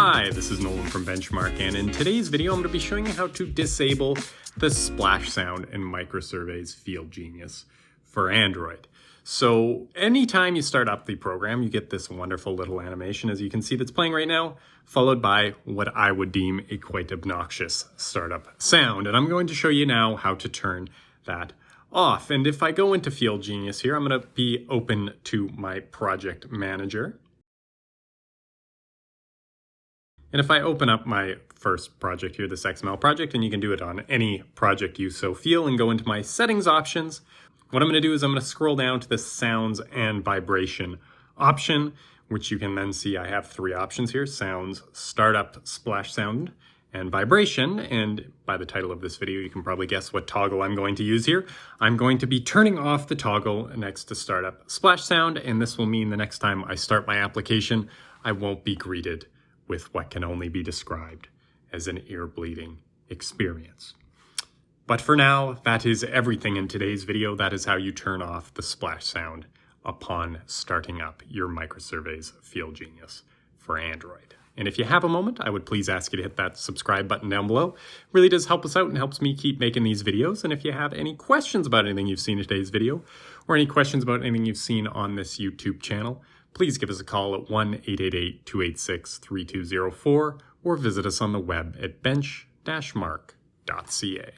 Hi, this is Nolan from Benchmark, and in today's video I'm going to be showing you how to disable the splash sound in Microsurvey's FieldGenius for Android. So anytime you start up the program, you get this wonderful little animation, as you can see, that's playing right now, followed by what I would deem a quite obnoxious startup sound. And I'm going to show you now how to turn that off. And if I go into FieldGenius here, I'm going to be open to my project manager. And if I open up my first project here, this XML project, and you can do it on any project you so feel, and go into my settings options, what I'm going to do is I'm going to scroll down to the sounds and vibration option, which you can then see I have three options here: sounds, startup, splash sound, and vibration. And by the title of this video, you can probably guess what toggle I'm going to use here. I'm going to be turning off the toggle next to startup splash sound, and this will mean the next time I start my application, I won't be greeted with what can only be described as an ear-bleeding experience. But for now, that is everything in today's video. That is how you turn off the splash sound upon starting up your Microsurvey's FieldGenius for Android. And if you have a moment, I would please ask you to hit that subscribe button down below. It really does help us out and helps me keep making these videos. And if you have any questions about anything you've seen in today's video, or any questions about anything you've seen on this YouTube channel, please give us a call at 1-888-286-3204 or visit us on the web at bench-mark.ca.